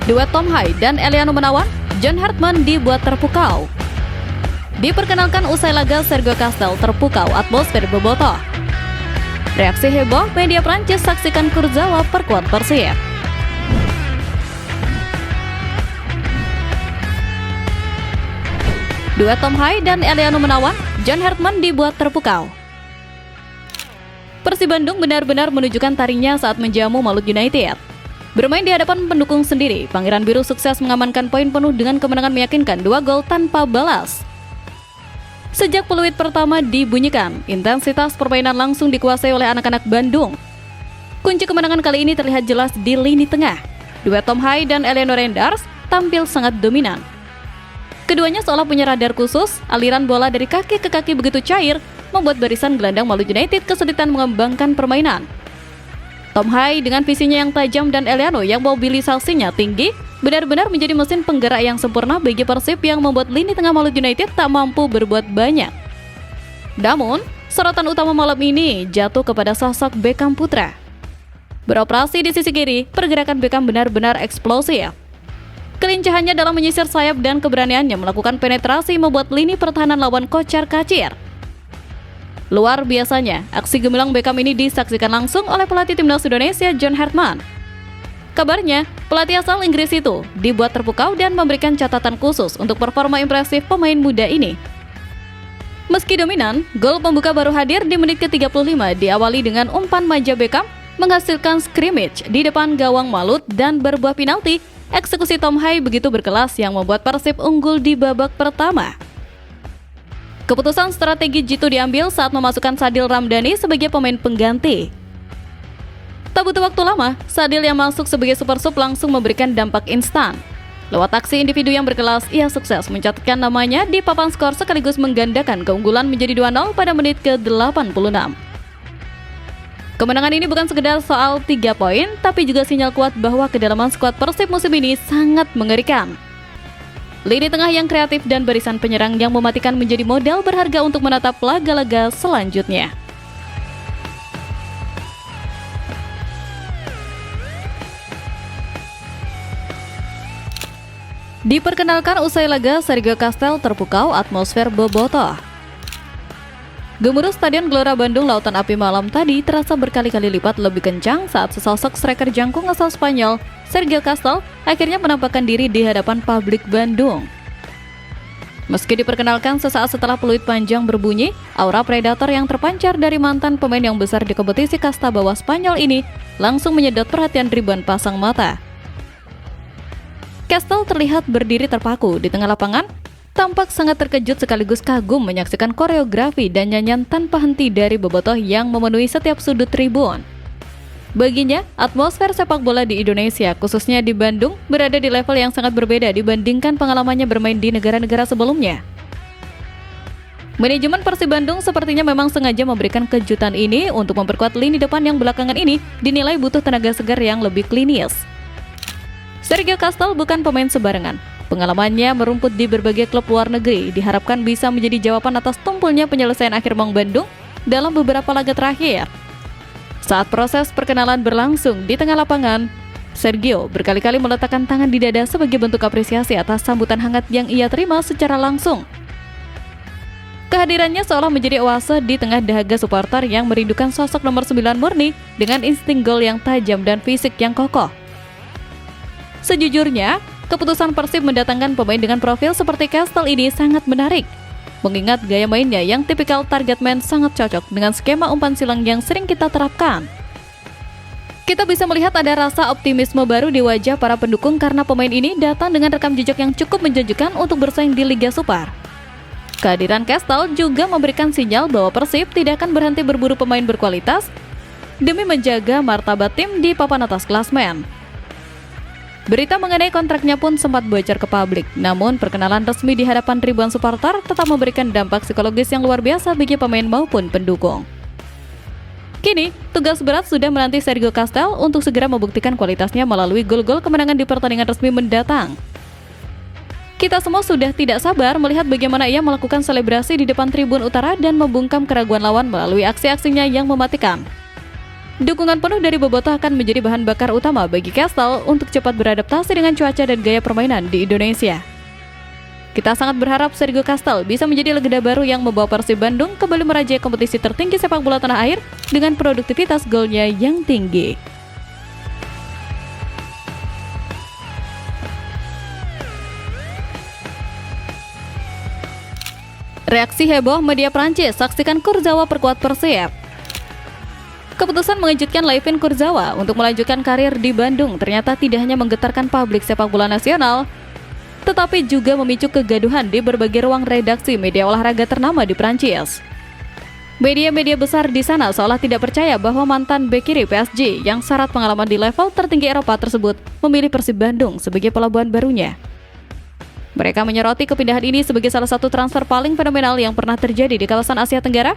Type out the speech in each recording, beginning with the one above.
Duet Tom Hai dan Eliano Menawan, John Hartman dibuat terpukau. Diperkenalkan usai laga, Sergio Castel terpukau atmosfer bobotoh. Reaksi heboh, media Prancis saksikan Kurzawa perkuat Persib. Duet Tom Hai dan Eliano Menawan, John Hartman dibuat terpukau. Persib Bandung benar-benar menunjukkan taringnya saat menjamu Malut United. Bermain di hadapan pendukung sendiri, Pangeran Biru sukses mengamankan poin penuh dengan kemenangan meyakinkan 2 gol tanpa balas. Sejak peluit pertama dibunyikan, intensitas permainan langsung dikuasai oleh anak-anak Bandung. Kunci kemenangan kali ini terlihat jelas di lini tengah. Duet Tom Hai dan Eliano Renders tampil sangat dominan. Keduanya seolah punya radar khusus, aliran bola dari kaki ke kaki begitu cair, membuat barisan gelandang Malut United kesulitan mengembangkan permainan. Tom Hai dengan visinya yang tajam dan Eliano yang mobilisasinya tinggi benar-benar menjadi mesin penggerak yang sempurna bagi Persib yang membuat lini tengah Malut United tak mampu berbuat banyak. Namun, sorotan utama malam ini jatuh kepada sosok Beckham Putra. Beroperasi di sisi kiri, pergerakan Beckham benar-benar eksplosif. Kelincahannya dalam menyisir sayap dan keberaniannya melakukan penetrasi membuat lini pertahanan lawan kocar-kacir. Luar biasanya, aksi gemilang Beckham ini disaksikan langsung oleh pelatih timnas Indonesia John Hartman. Kabarnya, pelatih asal Inggris itu dibuat terpukau dan memberikan catatan khusus untuk performa impresif pemain muda ini. Meski dominan, gol pembuka baru hadir di menit ke-35 diawali dengan umpan manja Beckham menghasilkan scrimmage di depan gawang Malut dan berbuah penalti. Eksekusi Tom Hai begitu berkelas yang membuat Persib unggul di babak pertama. Keputusan strategi jitu diambil saat memasukkan Sadil Ramdhani sebagai pemain pengganti. Tak butuh waktu lama, Sadil yang masuk sebagai super sub langsung memberikan dampak instan. Lewat aksi individu yang berkelas, ia sukses mencatatkan namanya di papan skor sekaligus menggandakan keunggulan menjadi 2-0 pada menit ke-86. Kemenangan ini bukan sekedar soal 3 poin, tapi juga sinyal kuat bahwa kedalaman skuad Persib musim ini sangat mengerikan. Lini tengah yang kreatif dan barisan penyerang yang mematikan menjadi modal berharga untuk menatap laga-laga selanjutnya. Diperkenalkan usai laga, Sergio Castel terpukau atmosfer bobotoh. Gemuruh Stadion Gelora Bandung Lautan Api malam tadi terasa berkali-kali lipat lebih kencang saat sesosok striker jangkung asal Spanyol, Sergio Castel, akhirnya menampakkan diri di hadapan publik Bandung. Meski diperkenalkan sesaat setelah peluit panjang berbunyi, aura predator yang terpancar dari mantan pemain yang besar di kompetisi kasta bawah Spanyol ini langsung menyedot perhatian ribuan pasang mata. Castel terlihat berdiri terpaku di tengah lapangan, tampak sangat terkejut sekaligus kagum menyaksikan koreografi dan nyanyian tanpa henti dari bobotoh yang memenuhi setiap sudut tribun. Baginya, atmosfer sepak bola di Indonesia, khususnya di Bandung, berada di level yang sangat berbeda dibandingkan pengalamannya bermain di negara-negara sebelumnya. Manajemen Persib Bandung sepertinya memang sengaja memberikan kejutan ini untuk memperkuat lini depan yang belakangan ini dinilai butuh tenaga segar yang lebih klinis. Sergio Castel bukan pemain sembarangan. Pengalamannya merumput di berbagai klub luar negeri diharapkan bisa menjadi jawaban atas tumpulnya penyelesaian akhir Maung Bandung dalam beberapa laga terakhir. Saat proses perkenalan berlangsung di tengah lapangan, Sergio berkali-kali meletakkan tangan di dada sebagai bentuk apresiasi atas sambutan hangat yang ia terima secara langsung. Kehadirannya seolah menjadi oase di tengah dahaga supporter yang merindukan sosok nomor 9 murni dengan insting gol yang tajam dan fisik yang kokoh. Sejujurnya, keputusan Persib mendatangkan pemain dengan profil seperti Castel ini sangat menarik. Mengingat gaya mainnya yang tipikal target man sangat cocok dengan skema umpan silang yang sering kita terapkan. Kita bisa melihat ada rasa optimisme baru di wajah para pendukung karena pemain ini datang dengan rekam jejak yang cukup menjanjikan untuk bersaing di Liga Super. Kehadiran Castel juga memberikan sinyal bahwa Persib tidak akan berhenti berburu pemain berkualitas demi menjaga martabat tim di papan atas klasmen. Berita mengenai kontraknya pun sempat bocor ke publik, namun perkenalan resmi di hadapan ribuan supporter tetap memberikan dampak psikologis yang luar biasa bagi pemain maupun pendukung. Kini, tugas berat sudah menanti Sergio Castel untuk segera membuktikan kualitasnya melalui gol-gol kemenangan di pertandingan resmi mendatang. Kita semua sudah tidak sabar melihat bagaimana ia melakukan selebrasi di depan tribun utara dan membungkam keraguan lawan melalui aksi-aksinya yang mematikan. Dukungan penuh dari Bobotoh akan menjadi bahan bakar utama bagi Castle untuk cepat beradaptasi dengan cuaca dan gaya permainan di Indonesia. Kita sangat berharap Sergio Castle bisa menjadi legenda baru yang membawa Persib Bandung kembali merajai kompetisi tertinggi sepak bola tanah air dengan produktivitas golnya yang tinggi. Reaksi heboh media Prancis, saksikan Kurzawa perkuat Persib. Keputusan mengejutkan Layvin Kurzawa untuk melanjutkan karir di Bandung ternyata tidak hanya menggetarkan publik sepak bola nasional, tetapi juga memicu kegaduhan di berbagai ruang redaksi media olahraga ternama di Prancis. Media-media besar di sana seolah tidak percaya bahwa mantan bek kiri PSG yang syarat pengalaman di level tertinggi Eropa tersebut memilih Persib Bandung sebagai pelabuhan barunya. Mereka menyoroti kepindahan ini sebagai salah satu transfer paling fenomenal yang pernah terjadi di kawasan Asia Tenggara.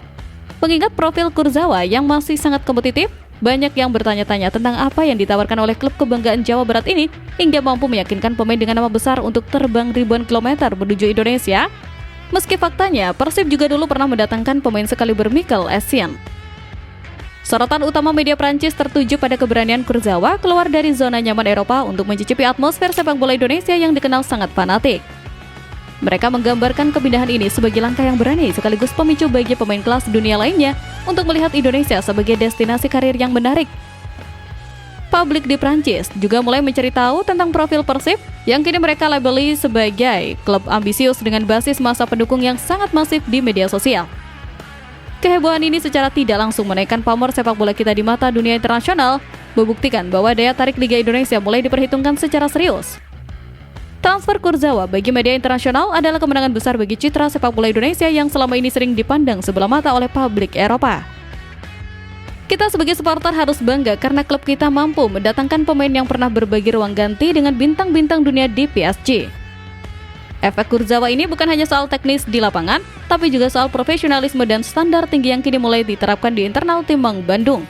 Mengingat profil Kurzawa yang masih sangat kompetitif, banyak yang bertanya-tanya tentang apa yang ditawarkan oleh klub kebanggaan Jawa Barat ini hingga mampu meyakinkan pemain dengan nama besar untuk terbang ribuan kilometer menuju Indonesia. Meski faktanya, Persib juga dulu pernah mendatangkan pemain sekaliber Michael Essien. Sorotan utama media Prancis tertuju pada keberanian Kurzawa keluar dari zona nyaman Eropa untuk mencicipi atmosfer sepak bola Indonesia yang dikenal sangat fanatik. Mereka menggambarkan kepindahan ini sebagai langkah yang berani sekaligus pemicu bagi pemain kelas dunia lainnya untuk melihat Indonesia sebagai destinasi karir yang menarik. Publik di Prancis juga mulai mencari tahu tentang profil Persib yang kini mereka labeli sebagai klub ambisius dengan basis massa pendukung yang sangat masif di media sosial. Kehebohan ini secara tidak langsung menaikkan pamor sepak bola kita di mata dunia internasional, membuktikan bahwa daya tarik Liga Indonesia mulai diperhitungkan secara serius. Transfer Kurzawa bagi media internasional adalah kemenangan besar bagi citra sepak bola Indonesia yang selama ini sering dipandang sebelah mata oleh publik Eropa. Kita sebagai supporter harus bangga karena klub kita mampu mendatangkan pemain yang pernah berbagi ruang ganti dengan bintang-bintang dunia di PSG. Efek Kurzawa ini bukan hanya soal teknis di lapangan, tapi juga soal profesionalisme dan standar tinggi yang kini mulai diterapkan di internal tim Mang Bandung.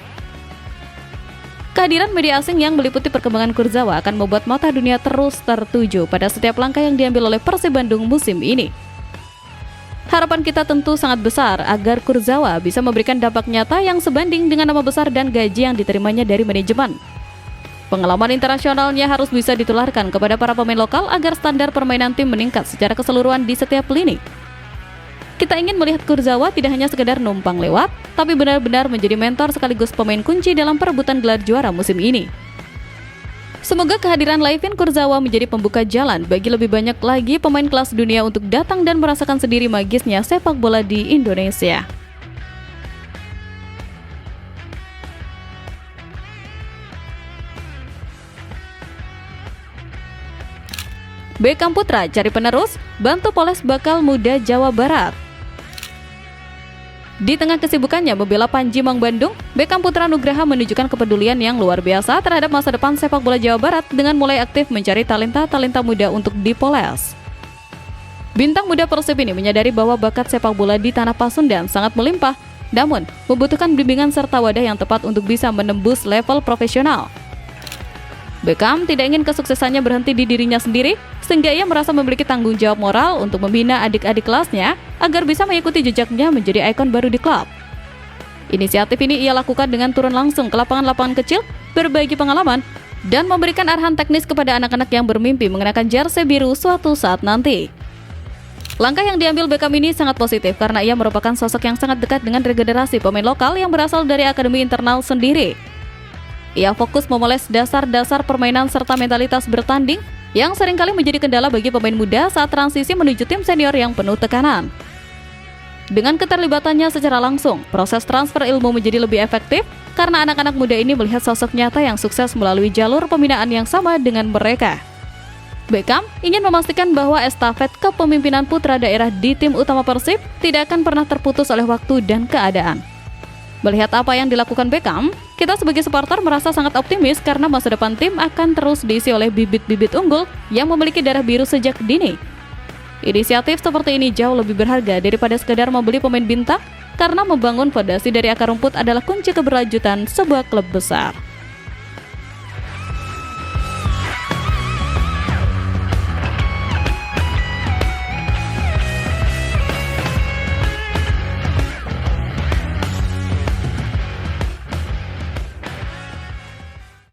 Kehadiran media asing yang meliputi perkembangan Kurzawa akan membuat mata dunia terus tertuju pada setiap langkah yang diambil oleh Persib Bandung musim ini. Harapan kita tentu sangat besar agar Kurzawa bisa memberikan dampak nyata yang sebanding dengan nama besar dan gaji yang diterimanya dari manajemen. Pengalaman internasionalnya harus bisa ditularkan kepada para pemain lokal agar standar permainan tim meningkat secara keseluruhan di setiap lini. Kita ingin melihat Kurzawa tidak hanya sekedar numpang lewat, tapi benar-benar menjadi mentor sekaligus pemain kunci dalam perebutan gelar juara musim ini. Semoga kehadiran Layvin Kurzawa menjadi pembuka jalan bagi lebih banyak lagi pemain kelas dunia untuk datang dan merasakan sendiri magisnya sepak bola di Indonesia. Beckham Putra cari penerus, bantu poles bakal muda Jawa Barat. Di tengah kesibukannya membela Panji Mang Bandung, Beckham Putra Nugraha menunjukkan kepedulian yang luar biasa terhadap masa depan sepak bola Jawa Barat dengan mulai aktif mencari talenta-talenta muda untuk dipoles. Bintang muda Persib ini menyadari bahwa bakat sepak bola di tanah Pasundan sangat melimpah, namun membutuhkan bimbingan serta wadah yang tepat untuk bisa menembus level profesional. Beckham tidak ingin kesuksesannya berhenti di dirinya sendiri, sehingga ia merasa memiliki tanggung jawab moral untuk membina adik-adik kelasnya agar bisa mengikuti jejaknya menjadi ikon baru di klub. Inisiatif ini ia lakukan dengan turun langsung ke lapangan-lapangan kecil, berbagi pengalaman, dan memberikan arahan teknis kepada anak-anak yang bermimpi mengenakan jersey biru suatu saat nanti. Langkah yang diambil Beckham ini sangat positif karena ia merupakan sosok yang sangat dekat dengan regenerasi pemain lokal yang berasal dari akademi internal sendiri. Ia fokus memoles dasar-dasar permainan serta mentalitas bertanding yang seringkali menjadi kendala bagi pemain muda saat transisi menuju tim senior yang penuh tekanan. Dengan keterlibatannya secara langsung, proses transfer ilmu menjadi lebih efektif karena anak-anak muda ini melihat sosok nyata yang sukses melalui jalur pembinaan yang sama dengan mereka. Beckham ingin memastikan bahwa estafet kepemimpinan putra daerah di tim utama Persib tidak akan pernah terputus oleh waktu dan keadaan. Melihat apa yang dilakukan Beckham, kita sebagai supporter merasa sangat optimis karena masa depan tim akan terus diisi oleh bibit-bibit unggul yang memiliki darah biru sejak dini. Inisiatif seperti ini jauh lebih berharga daripada sekedar membeli pemain bintang karena membangun fondasi dari akar rumput adalah kunci keberlanjutan sebuah klub besar.